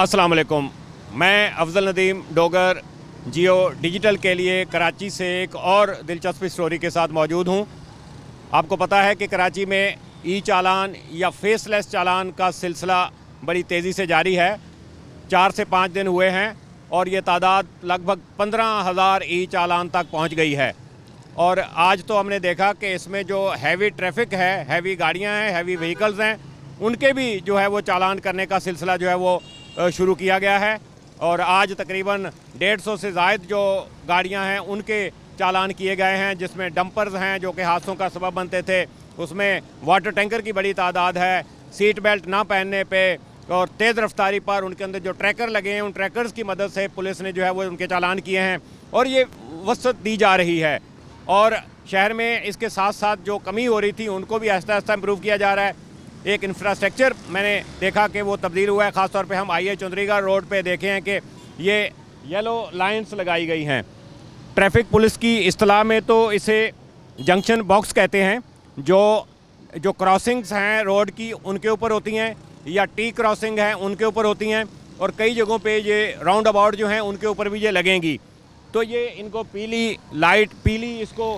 अस्सलाम वालेकुम। मैं अफजल नदीम डोगर जियो डिजिटल के लिए कराची से एक और दिलचस्प स्टोरी के साथ मौजूद हूँ। आपको पता है कि कराची में ई चालान या फेसलेस चालान का सिलसिला बड़ी तेज़ी से जारी है। 4 से 5 दिन हुए हैं और ये तादाद लगभग 15,000 ई चालान तक पहुँच गई है। और आज तो हमने देखा कि इसमें जो हैवी ट्रैफिक है, हैवी गाड़ियाँ हैं, हैवी व्हीकल्स हैं, उनके भी जो है वो चालान करने का सिलसिला जो है वो शुरू किया गया है। और आज तकरीबन 150 से ज़ायद जो गाड़ियां हैं उनके चालान किए गए हैं, जिसमें डंपर्स हैं जो कि हादसों का सबब बनते थे, उसमें वाटर टैंकर की बड़ी तादाद है, सीट बेल्ट ना पहनने पे और तेज़ रफ्तारी पर उनके अंदर जो ट्रैकर लगे हैं, उन ट्रैकर्स की मदद से पुलिस ने जो है वो उनके चालान किए हैं और ये वसअत दी जा रही है। और शहर में इसके साथ साथ जो कमी हो रही थी उनको भी आहिस्ता आहिस्ता इम्प्रूव किया जा रहा है। एक इंफ्रास्ट्रक्चर मैंने देखा कि वो तब्दील हुआ है। ख़ास तौर पे हम आई चौधरीगढ़ रोड पे देखे हैं कि ये येलो लाइंस लगाई गई हैं। ट्रैफिक पुलिस की इस्तिलाह में तो इसे जंक्शन बॉक्स कहते हैं। जो क्रॉसिंग्स हैं रोड की उनके ऊपर होती हैं या टी क्रॉसिंग है उनके ऊपर होती हैं, और कई जगहों पे ये राउंड अबाउट जो हैं उनके ऊपर भी ये लगेंगी। तो ये इनको पीली इसको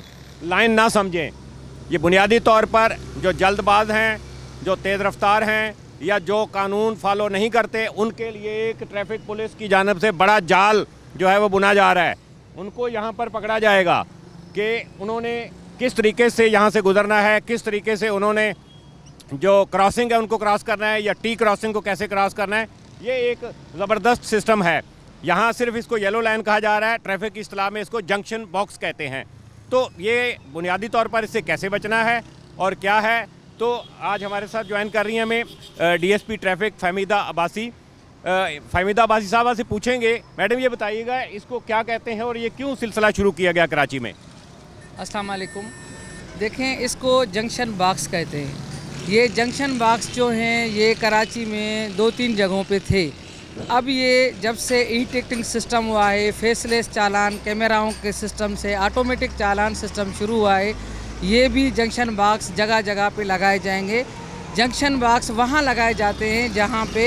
लाइन ना समझें। ये बुनियादी तौर पर जो जल्दबाज हैं, जो तेज़ रफ्तार हैं या जो कानून फॉलो नहीं करते, उनके लिए एक ट्रैफिक पुलिस की जानिब से बड़ा जाल जो है वो बुना जा रहा है। उनको यहाँ पर पकड़ा जाएगा कि उन्होंने किस तरीके से यहाँ से गुज़रना है, किस तरीके से उन्होंने जो क्रॉसिंग है उनको क्रॉस करना है या टी क्रॉसिंग को कैसे क्रॉस करना है। ये एक ज़बरदस्त सिस्टम है। यहाँ सिर्फ इसको येलो लाइन कहा जा रहा है, ट्रैफिक की इस्तिलाह में इसको जंक्शन बॉक्स कहते हैं। तो ये बुनियादी तौर पर इससे कैसे बचना है और क्या है, तो आज हमारे साथ ज्वाइन कर रही हैं हमें डीएसपी ट्रैफिक फ़हमीदा अब्बासी। फ़हमीदा अब्बासी साहबा से पूछेंगे, मैडम ये बताइएगा इसको क्या कहते हैं और ये क्यों सिलसिला शुरू किया गया कराची में? अस्सलाम वालेकुम। देखें, इसको जंक्शन बॉक्स कहते हैं। ये जंक्शन बॉक्स जो हैं ये कराची में 2-3 जगहों पे थे। अब ये जब से ई टिकटिंग सिस्टम हुआ है, फेसलेस चालान कैमराओं के सिस्टम से ऑटोमेटिक चालान सिस्टम शुरू हुआ है, ये भी जंक्शन बॉक्स जगह जगह पे लगाए जाएंगे। जंक्शन बॉक्स वहाँ लगाए जाते हैं जहाँ पे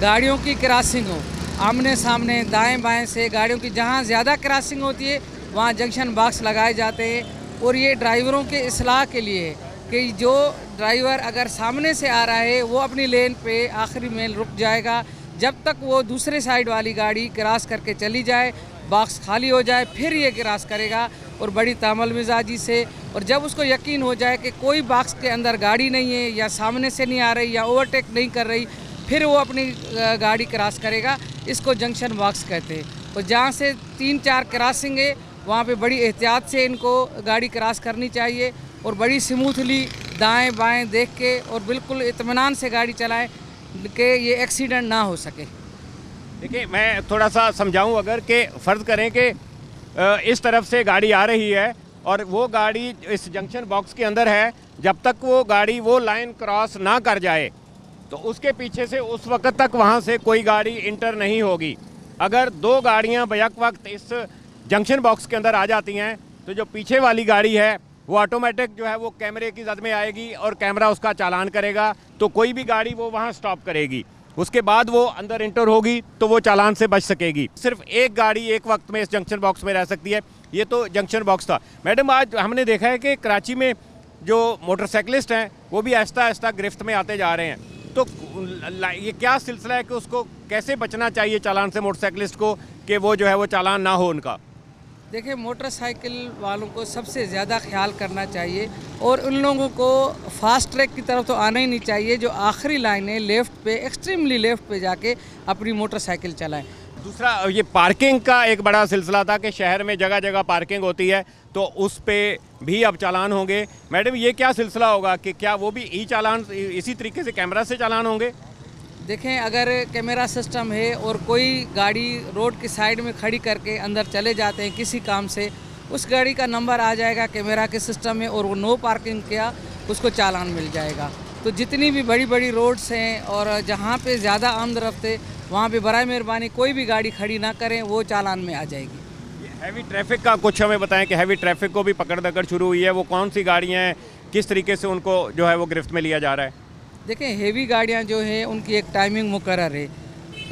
गाड़ियों की क्रॉसिंग हो, आमने सामने दाएं बाएं से गाड़ियों की जहाँ ज़्यादा क्रॉसिंग होती है वहाँ जंक्शन बॉक्स लगाए जाते हैं। और ये ड्राइवरों के इस्लाह के लिए कि जो ड्राइवर अगर सामने से आ रहा है वो अपनी लेन पे आखिरी में रुक जाएगा, जब तक वो दूसरे साइड वाली गाड़ी क्रॉस करके चली जाए, बॉक्स खाली हो जाए, फिर ये क्रॉस करेगा और बड़ी तामल मिजाजी से। और जब उसको यकीन हो जाए कि कोई बॉक्स के अंदर गाड़ी नहीं है या सामने से नहीं आ रही या ओवरटेक नहीं कर रही, फिर वो अपनी गाड़ी क्रॉस करेगा। इसको जंक्शन बॉक्स कहते हैं। और जहाँ से 3-4 क्रॉसिंग है वहाँ पे बड़ी एहतियात से इनको गाड़ी क्रॉस करनी चाहिए और बड़ी स्मूथली दाएं बाएं देख के और बिल्कुल इत्मीनान से गाड़ी चलाएं कि ये एक्सीडेंट ना हो सके। देखिए, मैं थोड़ा सा समझाऊं, अगर कि फ़र्ज़ करें कि इस तरफ से गाड़ी आ रही है और वो गाड़ी इस जंक्शन बॉक्स के अंदर है, जब तक वो गाड़ी वो लाइन क्रॉस ना कर जाए तो उसके पीछे से उस वक्त तक वहाँ से कोई गाड़ी इंटर नहीं होगी। अगर 2 गाड़ियाँ बैक वक्त इस जंक्शन बॉक्स के अंदर आ जाती हैं तो जो पीछे वाली गाड़ी है वो ऑटोमेटिक जो है वो कैमरे की जद में आएगी और कैमरा उसका चालान करेगा, तो कोई भी गाड़ी वो वहाँ स्टॉप करेगी। उसके बाद वो अंदर इंटर होगी तो वो चालान से बच सकेगी। सिर्फ एक गाड़ी एक वक्त में इस जंक्शन बॉक्स में रह सकती है। ये तो जंक्शन बॉक्स था। मैडम, आज हमने देखा है कि कराची में जो मोटरसाइकिलिस्ट हैं वो भी आहिस्ता आहिस्ता गिरफ्त में आते जा रहे हैं, तो ये क्या सिलसिला है कि उसको कैसे बचना चाहिए चालान से मोटरसाइकिलिस्ट को कि वो जो है वो चालान ना हो उनका? देखिए, मोटरसाइकिल वालों को सबसे ज़्यादा ख्याल करना चाहिए और उन लोगों को फास्ट ट्रैक की तरफ तो आना ही नहीं चाहिए जो आखिरी लाइन है लेफ़्ट पे, एक्सट्रीमली लेफ़्ट पे जाके अपनी मोटरसाइकिल चलाएं। दूसरा, ये पार्किंग का एक बड़ा सिलसिला था कि शहर में जगह जगह पार्किंग होती है, तो उस पे भी अब चालान होंगे। मैडम, ये क्या सिलसिला होगा कि क्या वो भी ई चालान इसी तरीके से कैमरा से चालान होंगे? देखें, अगर कैमरा सिस्टम है और कोई गाड़ी रोड की साइड में खड़ी करके अंदर चले जाते हैं किसी काम से, उस गाड़ी का नंबर आ जाएगा कैमरा के सिस्टम में और वो नो पार्किंग किया उसको चालान मिल जाएगा। तो जितनी भी बड़ी बड़ी रोड्स हैं और जहाँ पे ज़्यादा आमदरफ्त है वहाँ पे बराए मेहरबानी कोई भी गाड़ी खड़ी ना करें, वो चालान में आ जाएगी। हैवी ट्रैफिक का कुछ हमें बताएं कि हैवी ट्रैफिक को भी पकड़ दकड़ शुरू हुई है, वो कौन सी गाड़ियाँ हैं, किस तरीके से उनको जो है वो गिरफ्त में लिया जा रहा है? देखें, हेवी गाड़ियाँ जो हैं उनकी एक टाइमिंग मुकर्रर है।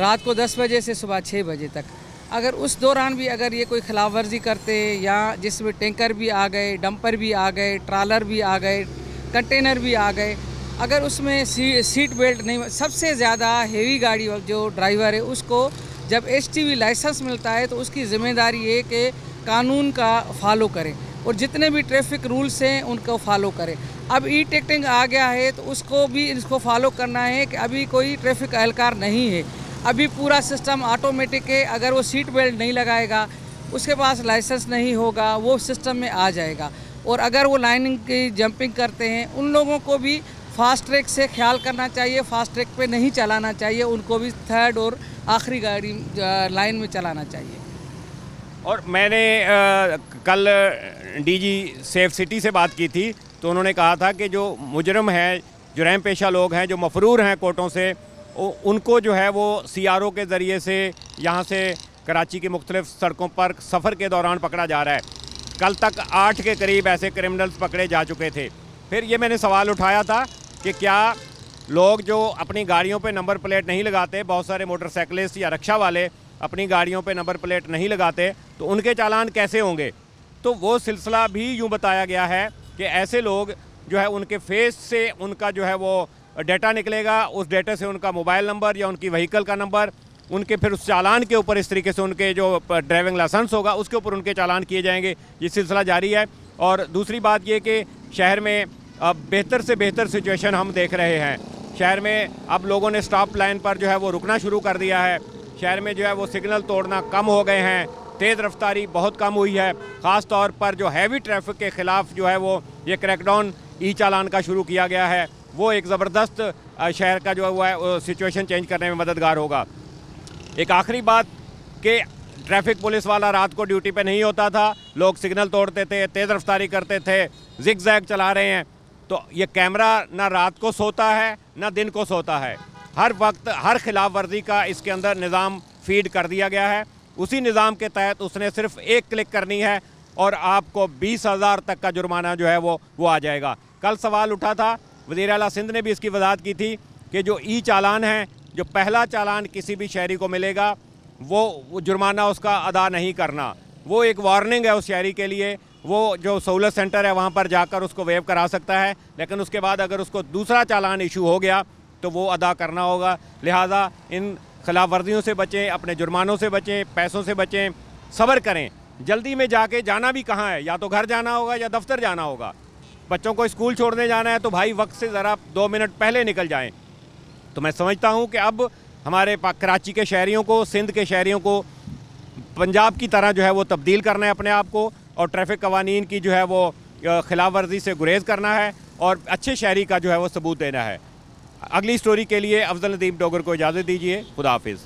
रात को 10 बजे से सुबह 6 बजे तक। अगर उस दौरान भी अगर ये कोई खिलाफ वर्जी करते हैं, या जिसमें टैंकर भी आ गए, डंपर भी आ गए, ट्रालर भी आ गए, कंटेनर भी आ गए, अगर उसमें सीट बेल्ट नहीं, सबसे ज़्यादा हेवी गाड़ी जो ड्राइवर है उसको जब HTV लाइसेंस मिलता है तो उसकी ज़िम्मेदारी है कि कानून का फॉलो करें और जितने भी ट्रैफिक रूल्स हैं उनको फॉलो करें। अब ई टिकटिंग आ गया है तो उसको भी इसको फॉलो करना है कि अभी कोई ट्रैफिक एहलकार नहीं है, अभी पूरा सिस्टम ऑटोमेटिक है। अगर वो सीट बेल्ट नहीं लगाएगा, उसके पास लाइसेंस नहीं होगा, वो सिस्टम में आ जाएगा। और अगर वो लाइनिंग की जंपिंग करते हैं, उन लोगों को भी फास्ट ट्रैक से ख्याल करना चाहिए, फास्ट ट्रैक पे नहीं चलाना चाहिए, उनको भी थर्ड और आखिरी गाड़ी लाइन में चलाना चाहिए। और मैंने कल DG सेफ सिटी से बात की थी तो उन्होंने कहा था कि जो मुजरम हैं, जुर्म पेशा लोग हैं, जो मफरूर हैं कोर्टों से, उनको जो है वो CRO के ज़रिए से यहाँ से कराची की मुख्तलिफ़ सड़कों पर सफ़र के दौरान पकड़ा जा रहा है। कल तक 8 के करीब ऐसे क्रिमिनल्स पकड़े जा चुके थे। फिर ये मैंने सवाल उठाया था कि क्या लोग जो अपनी गाड़ियों पे नंबर प्लेट नहीं लगाते, बहुत सारे मोटरसाइकिलिस्ट या रिक्शा वाले अपनी गाड़ियों पे नंबर प्लेट नहीं लगाते, तो उनके चालान कैसे होंगे? तो वो सिलसिला भी यूँ बताया गया है कि ऐसे लोग जो है उनके फेस से उनका जो है वो डेटा निकलेगा, उस डेटा से उनका मोबाइल नंबर या उनकी व्हीकल का नंबर, उनके फिर उस चालान के ऊपर इस तरीके से उनके जो ड्राइविंग लाइसेंस होगा उसके ऊपर उनके चालान किए जाएंगे। ये सिलसिला जारी है। और दूसरी बात ये कि शहर में अब बेहतर से बेहतर सिचुएशन हम देख रहे हैं। शहर में अब लोगों ने स्टॉप लाइन पर जो है वो रुकना शुरू कर दिया है। शहर में जो है वो सिग्नल तोड़ना कम हो गए हैं, तेज़ रफ्तारी बहुत कम हुई है। ख़ास तौर पर जो हैवी ट्रैफिक के ख़िलाफ़ जो है वो ये क्रैकडाउन ई चालान का शुरू किया गया है, वो एक ज़बरदस्त शहर का जो है वो सिचुएशन चेंज करने में मददगार होगा। एक आखिरी बात कि ट्रैफिक पुलिस वाला रात को ड्यूटी पे नहीं होता था, लोग सिग्नल तोड़ते थे, तेज़ रफ्तारी करते थे, जिग जैग चला रहे हैं। तो ये कैमरा ना रात को सोता है ना दिन को सोता है, हर वक्त हर खिलाफ वर्जी का इसके अंदर निज़ाम फीड कर दिया गया है। उसी निज़ाम के तहत उसने सिर्फ एक क्लिक करनी है और आपको 20,000 तक का जुर्माना जो है वो आ जाएगा। कल सवाल उठा था, वज़ीर आला सिंध ने भी इसकी वजाहत की थी कि जो ई चालान है, जो पहला चालान किसी भी शहरी को मिलेगा वो जुर्माना उसका अदा नहीं करना, वो एक वार्निंग है उस शहरी के लिए। वो जो सहूलत सेंटर है वहाँ पर जाकर उसको वेव करा सकता है, लेकिन उसके बाद अगर उसको दूसरा चालान इशू हो गया तो वो अदा करना होगा। लिहाजा इन खिलाफ वर्जियों से बचें, अपने जुर्मानों से बचें, पैसों से बचें, सब्र करें। जल्दी में जाके जाना भी कहाँ है, या तो घर जाना होगा या दफ्तर जाना होगा। बच्चों को स्कूल छोड़ने जाना है तो भाई वक्त से ज़रा 2 मिनट पहले निकल जाएं। तो मैं समझता हूँ कि अब हमारे कराची के शहरियों को, सिंध के शहरियों को पंजाब की तरह जो है वो तब्दील करना है अपने आप को, और ट्रैफिक कवानीन की जो है वो खिलाफ वर्जी से गुरेज करना है और अच्छे शहरी का जो है वो सबूत देना है। अगली स्टोरी के लिए अफजल नदीम डोगर को इजाज़त दीजिए। खुदा हाफिज़।